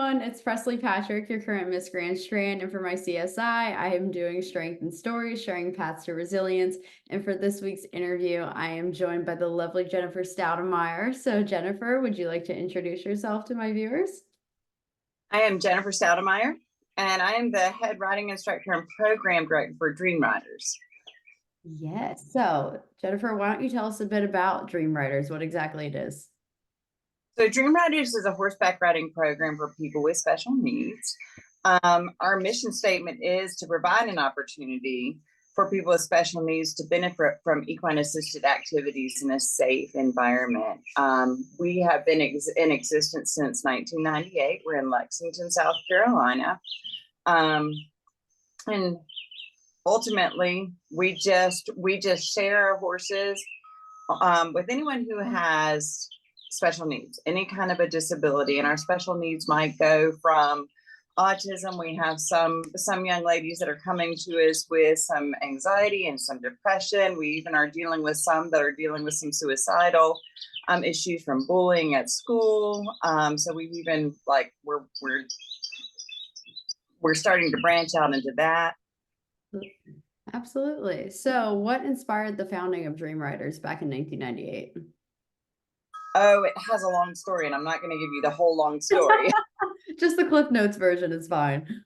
everyone. It's Presley Patrick, your current Miss Grand Strand. And for my CSI, I am doing Strength and Stories, sharing paths to resilience. And for this week's interview, I am joined by the lovely Jennifer Stoudemire. So, Jennifer, would you like to introduce yourself to my viewers? I am Jennifer Stoudemire, and I am the head writing instructor and program director for Dream Writers. Yes. So, Jennifer, why don't you tell us a bit about Dream Writers, what exactly it is? So Dream Writers is a horseback riding program for people with special needs. Our mission statement is to provide an opportunity for people with special needs to benefit from equine assisted activities in a safe environment. We have been in existence since 1998. We're in Lexington, South Carolina. And ultimately, we just share our horses with anyone who has special needs, any kind of a disability. And our special needs might go from autism. We have some young ladies that are coming to us with some anxiety and some depression. We even are dealing with some that are dealing with some suicidal issues from bullying at school. So we've even we're starting to branch out into that. Absolutely. So, what inspired the founding of Dream Writers back in 1998? Oh, it has a long story, and I'm not going to give you the whole long story. Just the Cliff Notes version is fine.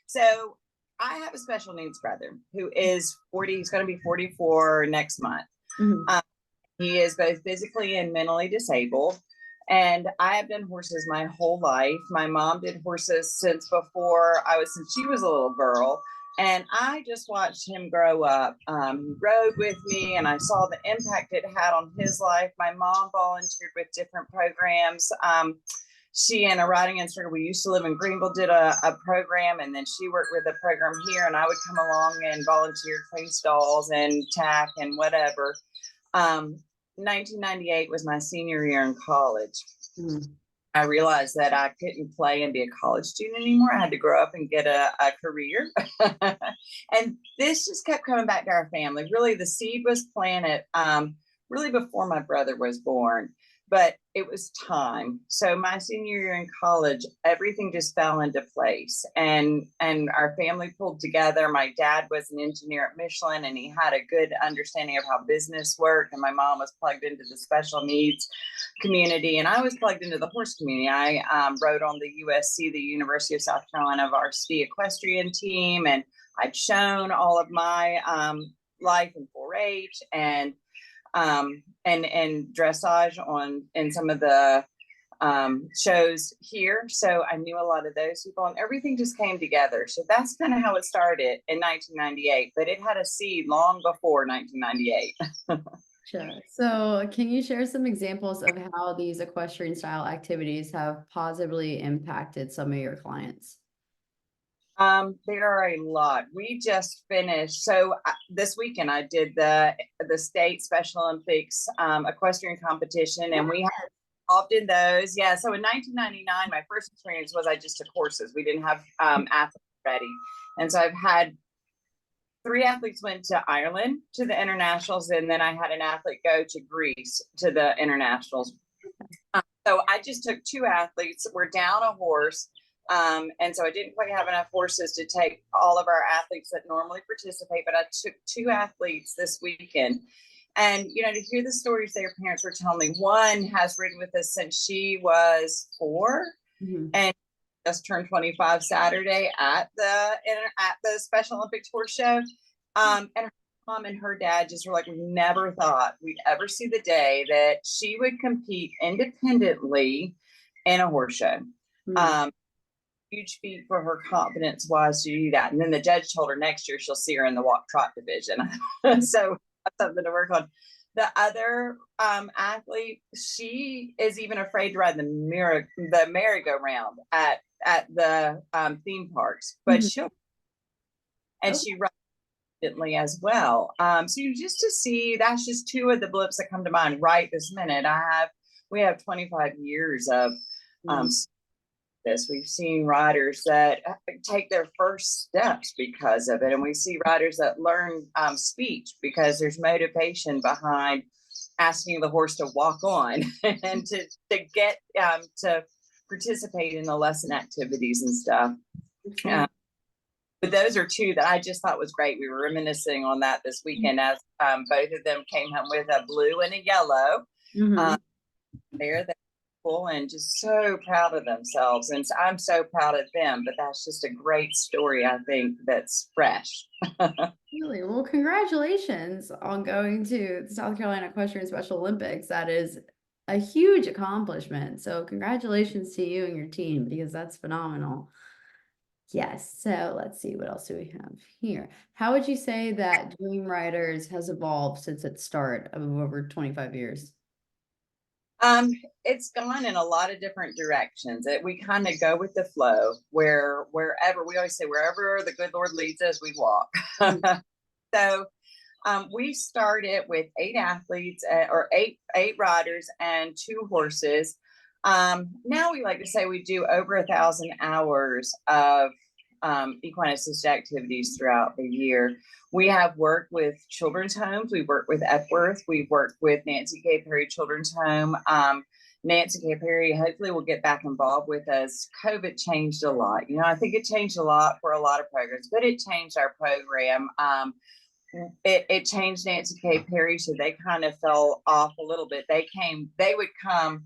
So I have a special needs brother who is 40. He's going to be 44 next month. Mm-hmm. He is both physically and mentally disabled. And I have done horses my whole life. My mom did horses since she was a little girl. And I just watched him grow up. He rode with me, and I saw the impact it had on his life. My mom volunteered with different programs. She and a riding instructor, we used to live in Greenville, did a program, and then she worked with a program here, and I would come along and volunteer, clean stalls and tack and whatever. 1998 was my senior year in college. Mm-hmm. I realized that I couldn't play and be a college student anymore. I had to grow up and get a career. And this just kept coming back to our family. Really, the seed was planted really before my brother was born, but it was time. So my senior year in college, everything just fell into place, and our family pulled together. My dad was an engineer at Michelin, and he had a good understanding of how business worked. And my mom was plugged into the special needs community, and I was plugged into the horse community. I rode on the USC, the University of South Carolina varsity equestrian team, and I'd shown all of my life in 4-H and dressage in some of the shows here. So I knew a lot of those people, and everything just came together. So that's kind of how it started in 1998, but it had a seed long before 1998. Sure. So can you share some examples of how these equestrian style activities have positively impacted some of your clients? There are a lot. We just finished. So this weekend I did the state Special Olympics equestrian competition, and we had involved in those. Yeah. So in 1999, my first experience was I just took horses. We didn't have athletes ready, and so I've had 3 athletes went to Ireland to the internationals, and then I had an athlete go to Greece to the internationals. So I just took 2 athletes. We're down a horse. And so I didn't quite have enough horses to take all of our athletes that normally participate, but I took 2 athletes this weekend. And, to hear the stories their parents were telling me, one has ridden with us since she was 4, mm-hmm. and just turned 25 Saturday at the Special Olympics horse show. And her mom and her dad just were like, we never thought we'd ever see the day that she would compete independently in a horse show. Mm-hmm. Huge feat for her confidence wise to do that. And then the judge told her next year she'll see her in the walk trot division. So that's something to work on. The other athlete, she is even afraid to ride the merry-go-round at the theme parks, but mm-hmm. She rides instantly as well. So just to see, that's just 2 of the blips that come to mind right this minute. We have 25 years of this. We've seen riders that take their first steps because of it, and we see riders that learn speech because there's motivation behind asking the horse to walk on and to get to participate in the lesson activities and stuff. But those are two that I just thought was great. We were reminiscing on that this weekend as both of them came home with a blue and a yellow. They're cool and just so proud of themselves. And so I'm so proud of them, but that's just a great story, I think, that's fresh. Really? Well, congratulations on going to the South Carolina Equestrian Special Olympics. That is a huge accomplishment. So congratulations to you and your team, because that's phenomenal. Yes. So let's see, what else do we have here? How would you say that Dream Riders has evolved since its start of over 25 years? It's gone in a lot of different directions. We kind of go with the flow, wherever we always say, wherever the good Lord leads us, we walk. So we started with 8 athletes or eight riders and 2 horses. Now we like to say we do over 1,000 hours of equine assisted activities throughout the year. We have worked with children's homes. We've worked with Epworth. We've worked with Nancy K. Perry Children's Home. Nancy K. Perry hopefully will get back involved with us. COVID changed a lot. I think it changed a lot for a lot of programs, but it changed our program. It changed Nancy K. Perry, so they kind of fell off a little bit. They would come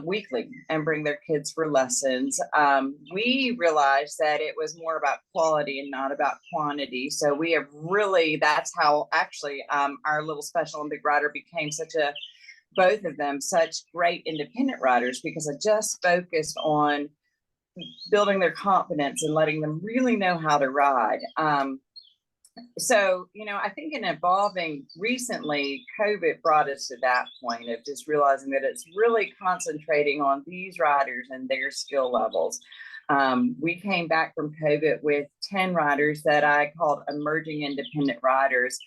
weekly and bring their kids for lessons. We realized that it was more about quality and not about quantity. So we have that's how actually our little Special Olympic rider became both of them such great independent riders, because I just focused on building their confidence and letting them really know how to ride. So, I think in evolving recently, COVID brought us to that point of just realizing that it's really concentrating on these riders and their skill levels. We came back from COVID with 10 riders that I called emerging independent riders.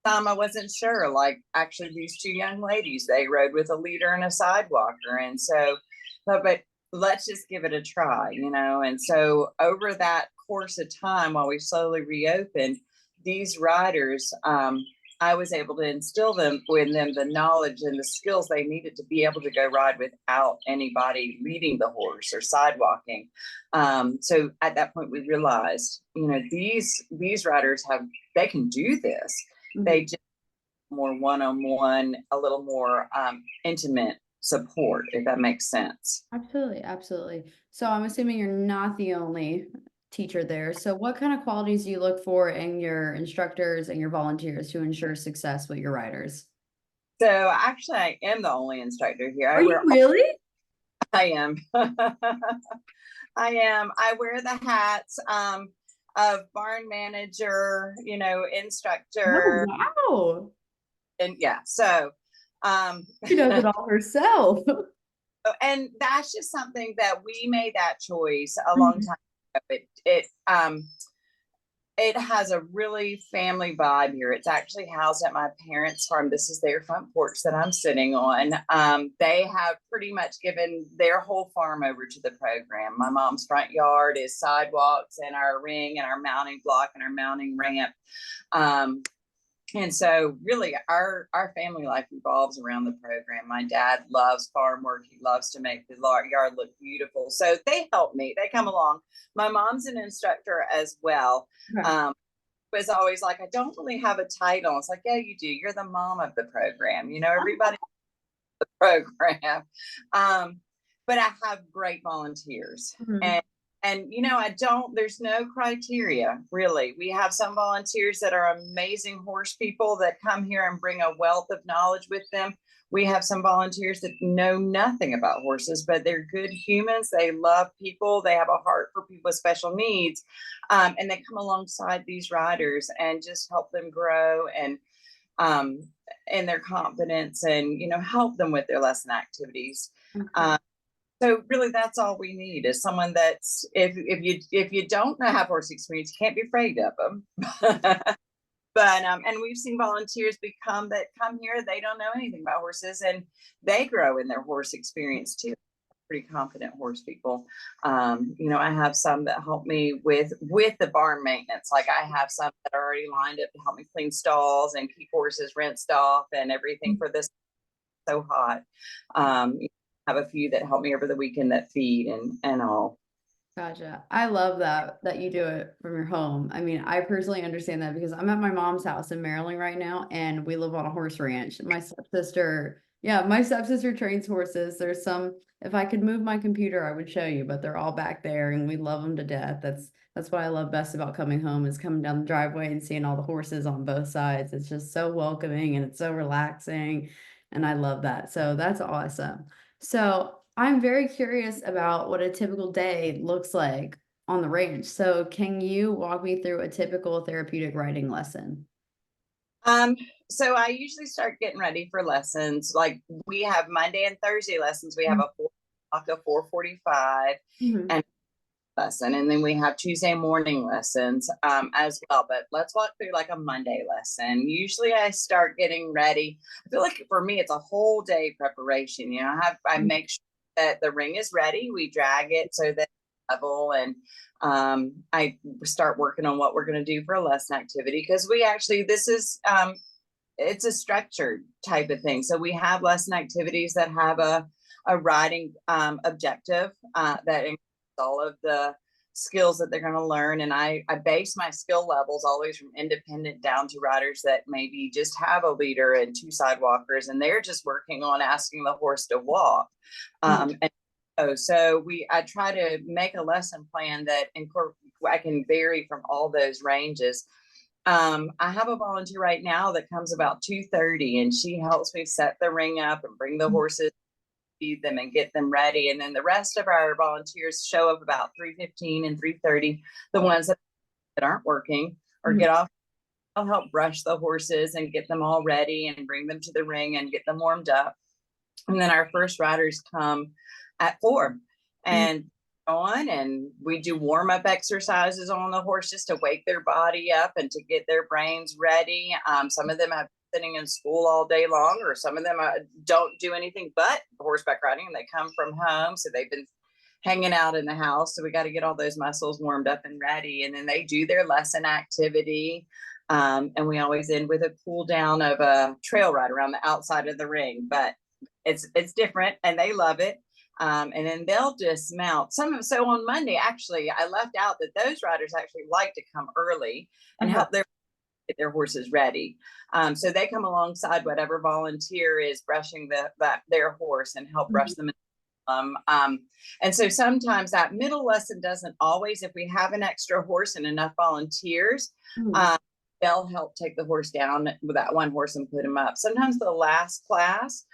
Some I wasn't sure, like actually these 2 young ladies, they rode with a leader and a sidewalker. And so, but let's just give it a try, And so over that course of time, while we slowly reopened, these riders, I was able to instill in them the knowledge and the skills they needed to be able to go ride without anybody leading the horse or sidewalking. So at that point, we realized, these riders they can do this. They just more one-on-one, a little more intimate support, if that makes sense. Absolutely. So I'm assuming you're not the only teacher there. So what kind of qualities do you look for in your instructors and your volunteers to ensure success with your riders? So actually, I am the only instructor here. Are you really? I am. I am. I wear the hats of barn manager, instructor. Oh, wow. And yeah, so she does it all herself. And that's just something that we made that choice a long time ago. It has a really family vibe here. It's actually housed at my parents' farm. This is their front porch that I'm sitting on. They have pretty much given their whole farm over to the program. My mom's front yard is sidewalks and our ring and our mounting block and our mounting ramp. And so really our family life revolves around the program. My dad loves farm work. He loves to make the yard look beautiful. So they help me. They come along. My mom's an instructor as well. Right. Was always like, I don't really have a title. It's like, yeah, you do. You're the mom of the program. Everybody the program. But I have great volunteers. And there's no criteria, really. We have some volunteers that are amazing horse people that come here and bring a wealth of knowledge with them. We have some volunteers that know nothing about horses, but they're good humans. They love people. They have a heart for people with special needs. And they come alongside these riders and just help them grow and their confidence and, help them with their lesson activities. So really, that's all we need is someone that's if you don't have horse experience, you can't be afraid of them. But and we've seen volunteers come here, they don't know anything about horses, and they grow in their horse experience too. Pretty confident horse people. I have some that help me with the barn maintenance. Like I have some that are already lined up to help me clean stalls and keep horses rinsed off and everything for this so hot. have a few that help me over the weekend that feed and all. Gotcha. I love that you do it from your home. I mean, I personally understand that because I'm at my mom's house in Maryland right now, and we live on a horse ranch. My stepsister trains horses. There's some, if I could move my computer, I would show you, but they're all back there and we love them to death. That's what I love best about coming home, is coming down the driveway and seeing all the horses on both sides. It's just so welcoming and it's so relaxing, and I love that. So that's awesome. So I'm very curious about what a typical day looks like on the range. So can you walk me through a typical therapeutic riding lesson? Um, so I usually start getting ready for lessons. Like we have Monday and Thursday lessons. We have a 4 o'clock, a 4:45, Mhm. and lesson, and then we have Tuesday morning lessons as well. But let's walk through like a Monday lesson. Usually I start getting ready. I feel like for me it's a whole day preparation. I make sure that the ring is ready. We drag it so that it's level, and I start working on what we're going to do for a lesson activity, because we actually, this is it's a structured type of thing. So we have lesson activities that have a riding objective that includes all of the skills that they're going to learn. And I base my skill levels always from independent down to riders that maybe just have a leader and 2 sidewalkers, and they're just working on asking the horse to walk. So I try to make a lesson plan that I can vary from all those ranges. I have a volunteer right now that comes about 2:30, and she helps me set the ring up and bring the horses, feed them, and get them ready. And then the rest of our volunteers show up about 3:15 and 3:30. The ones that aren't working or Mhm. get off, I'll help brush the horses and get them all ready and bring them to the ring and get them warmed up. And then our first riders come at 4 Mhm. and on, and we do warm-up exercises on the horse just to wake their body up and to get their brains ready. Some of them have been sitting in school all day long, or some of them don't do anything but horseback riding, and they come from home, so they've been hanging out in the house. So we got to get all those muscles warmed up and ready, and then they do their lesson activity. And we always end with a cool down of a trail ride around the outside of the ring, but it's different and they love it. And then they'll dismount. So on Monday, actually, I left out that those riders actually like to come early and Uh-huh. help get their horses ready. So they come alongside whatever volunteer is brushing their horse and help brush Mhm. them. And so sometimes that middle lesson doesn't always, if we have an extra horse and enough volunteers, Mhm. um, they'll help take the horse down with that one horse and put him up. Sometimes the last class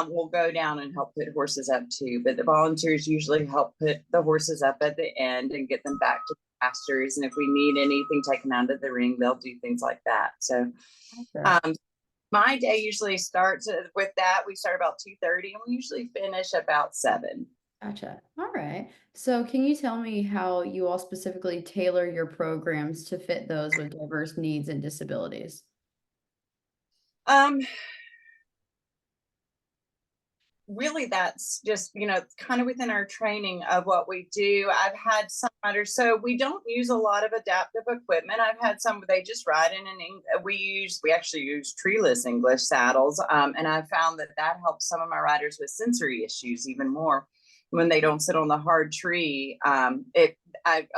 will go down and help put horses up too, but the volunteers usually help put the horses up at the end and get them back to the pastures. And if we need anything taken out of the ring, they'll do things like that. So Gotcha. um, my day usually starts with that. We start about 2:30 and we usually finish about 7. Gotcha. All right. So can you tell me how you all specifically tailor your programs to fit those with diverse needs and disabilities? Um, Really, that's just, kind of within our training of what we do. I've had some riders, so we don't use a lot of adaptive equipment. I've had some, they just ride in we actually use treeless English saddles. And I found that helps some of my riders with sensory issues even more when they don't sit on the hard tree. A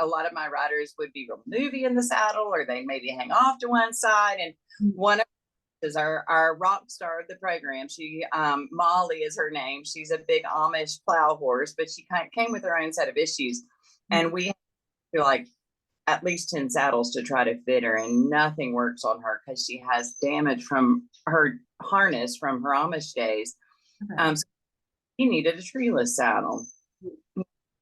lot of my riders would be real movie in the saddle, or they maybe hang off to one side. And Mhm. one of is our rock star of the program. She Molly is her name. She's a big Amish plow horse, but she kind of came with her own set of issues, and we feel like at least 10 saddles to try to fit her, and nothing works on her because she has damage from her harness from her Amish days. Okay. So she needed a treeless saddle.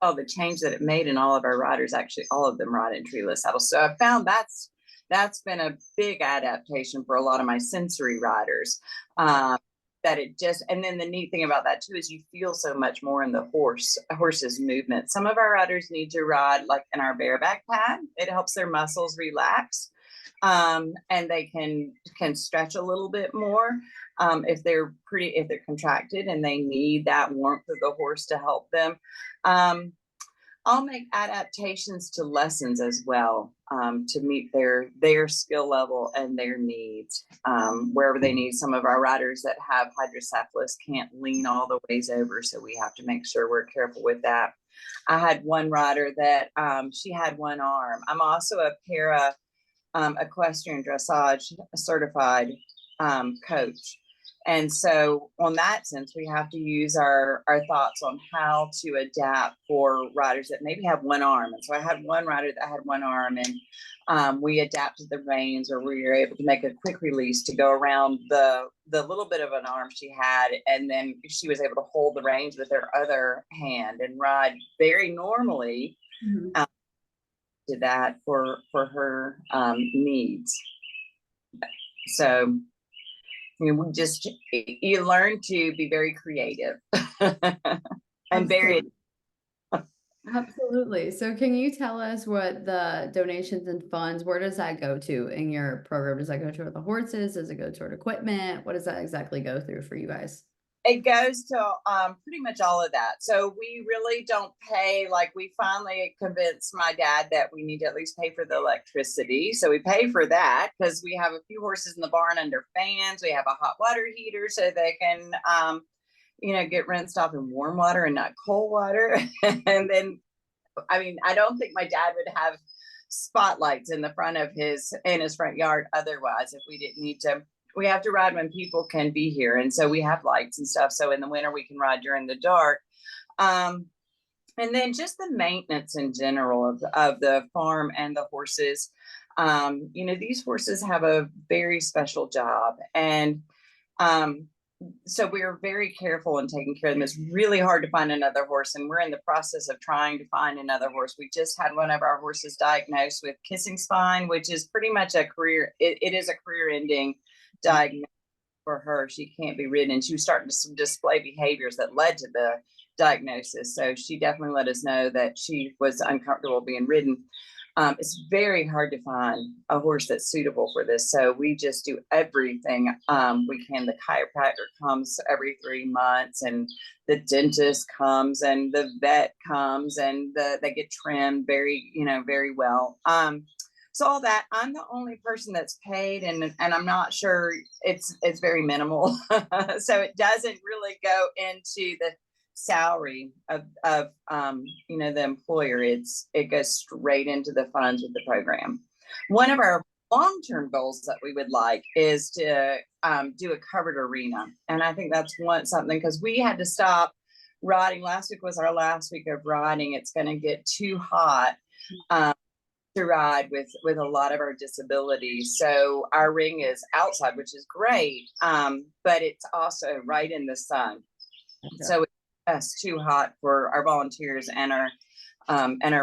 Oh, the change that it made in all of our riders, actually all of them ride in treeless saddles. So I found that's been a big adaptation for a lot of my sensory riders. That it just, and then the neat thing about that too is you feel so much more in the horse's movement. Some of our riders need to ride like in our bareback pad. It helps their muscles relax, and they can stretch a little bit more if they're contracted and they need that warmth of the horse to help them. Um, I'll make adaptations to lessons as well, to meet their skill level and their needs. Wherever they need, some of our riders that have hydrocephalus can't lean all the ways over, so we have to make sure we're careful with that. I had one rider that she had one arm. I'm also a para equestrian dressage certified coach. And so on that sense, we have to use our thoughts on how to adapt for riders that maybe have one arm. And so I had one rider that had one arm, and we adapted the reins, or we were able to make a quick release to go around the little bit of an arm she had. And then she was able to hold the reins with her other hand and ride very normally. Mhm. To that for her needs. So we just, you learn to be very creative and very. Absolutely. So can you tell us what the donations and funds, where does that go to in your program? Does that go toward the horses? Does it go toward equipment? What does that exactly go through for you guys? It goes to pretty much all of that. So we really don't pay, like we finally convinced my dad that we need to at least pay for the electricity. So we pay for that because we have a few horses in the barn under fans. We have a hot water heater so they can, get rinsed off in warm water and not cold water. And then, I mean, I don't think my dad would have spotlights in the front of his front yard otherwise if we didn't need to. We have to ride when people can be here. And so we have lights and stuff. So in the winter, we can ride during the dark. And then just the maintenance in general of the farm and the horses. These horses have a very special job. And so we're very careful in taking care of them. It's really hard to find another horse. And we're in the process of trying to find another horse. We just had one of our horses diagnosed with kissing spine, which is pretty much it is a career ending diagnosis for her. She can't be ridden, and she was starting to display behaviors that led to the diagnosis. So she definitely let us know that she was uncomfortable being ridden. It's very hard to find a horse that's suitable for this. So we just do everything we can. The chiropractor comes every 3 months, and the dentist comes, and the vet comes, and they get trimmed very well. So all that, I'm the only person that's paid, and I'm not sure, it's very minimal. So it doesn't really go into the salary of the employer. It goes straight into the funds of the program. One of our long-term goals that we would like is to do a covered arena, and I think that's something, because we had to stop riding. Last week was our last week of riding. It's going to get too hot to ride with a lot of our disabilities. So our ring is outside, which is great, but it's also right in the sun. Okay. So it's too hot for our volunteers and our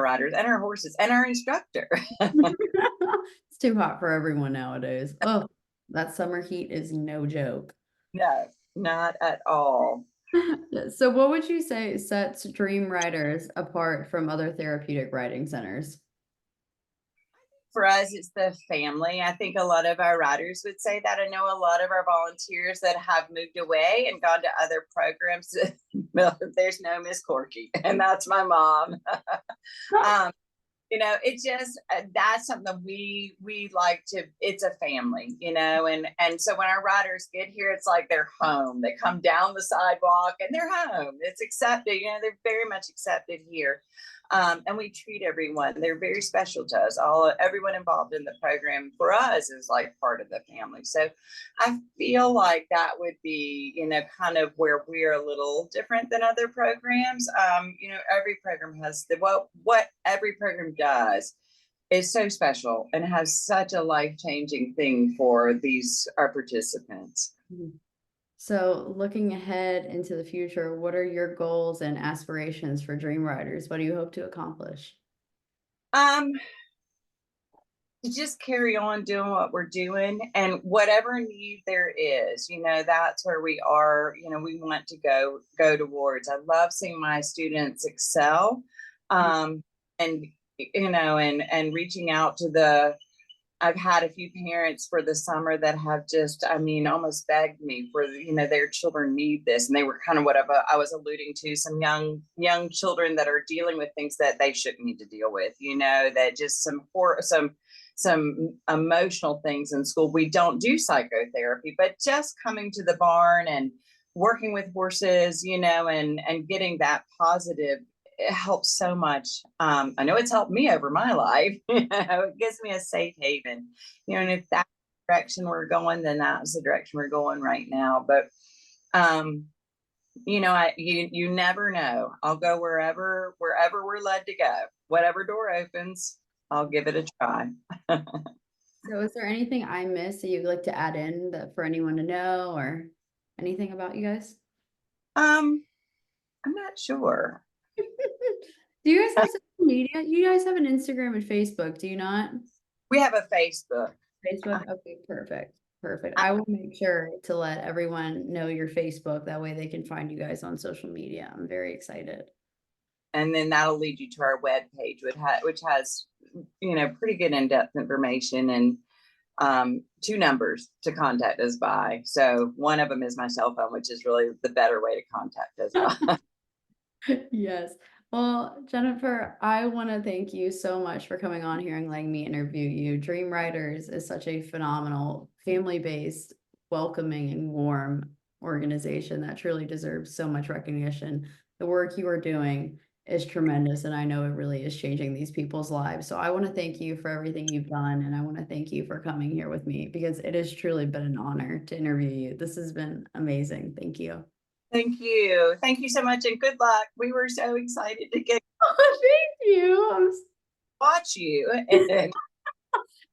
riders and our horses and our instructor. It's too hot for everyone nowadays. Oh, that summer heat is no joke. No, not at all. So what would you say sets Dream Riders apart from other therapeutic riding centers? For us, it's the family. I think a lot of our riders would say that. I know a lot of our volunteers that have moved away and gone to other programs. There's no Miss Corky, and that's my mom. It just, that's something we like to, it's a family, and so when our riders get here, it's like they're home. They come down the sidewalk and they're home. It's accepted, they're very much accepted here. And we treat everyone, they're very special to us. Everyone involved in the program for us is like part of the family. So I feel like that would be, kind of where we're a little different than other programs. Every program has what every program does is so special and has such a life-changing thing for our participants. Mm-hmm. So looking ahead into the future, what are your goals and aspirations for Dream Riders? What do you hope to accomplish? To just carry on doing what we're doing, and whatever need there is, that's where we are. We want to go towards. I love seeing my students excel, and reaching out to the I've had a few parents for the summer that have just, I mean, almost begged me for, their children need this. And they were kind of what I was alluding to, some young children that are dealing with things that they shouldn't need to deal with, that just some emotional things in school. We don't do psychotherapy, but just coming to the barn and working with horses, and getting that positive, it helps so much. I know it's helped me over my life. It gives me a safe haven, and if that's the direction we're going, then that's the direction we're going right now. But you never know. I'll go wherever we're led to go. Whatever door opens, I'll give it a try. So is there anything I missed that you'd like to add in that for anyone to know, or anything about you guys? I'm not sure. Do you guys have social media? You guys have an Instagram and Facebook, do you not? We have a Facebook. Facebook? Okay, perfect. Perfect. I will make sure to let everyone know your Facebook. That way they can find you guys on social media. I'm very excited. And then that'll lead you to our webpage, which has, pretty good in-depth information and 2 numbers to contact us by. So one of them is my cell phone, which is really the better way to contact us by. Yes. Well, Jennifer, I want to thank you so much for coming on here and letting me interview you. Dream Writers is such a phenomenal, family-based, welcoming, and warm organization that truly deserves so much recognition. The work you are doing is tremendous, and I know it really is changing these people's lives. So I want to thank you for everything you've done, and I want to thank you for coming here with me because it has truly been an honor to interview you. This has been amazing. Thank you. Thank you. Thank you so much, and good luck. We were so excited to get Oh, thank you. watch you. And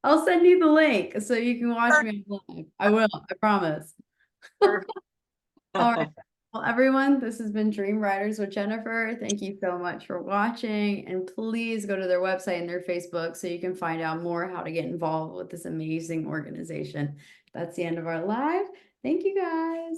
I'll send you the link so you can watch me live. I will, I promise. All right. Well, everyone, this has been Dream Riders with Jennifer. Thank you so much for watching. And please go to their website and their Facebook so you can find out more how to get involved with this amazing organization. That's the end of our live. Thank you guys.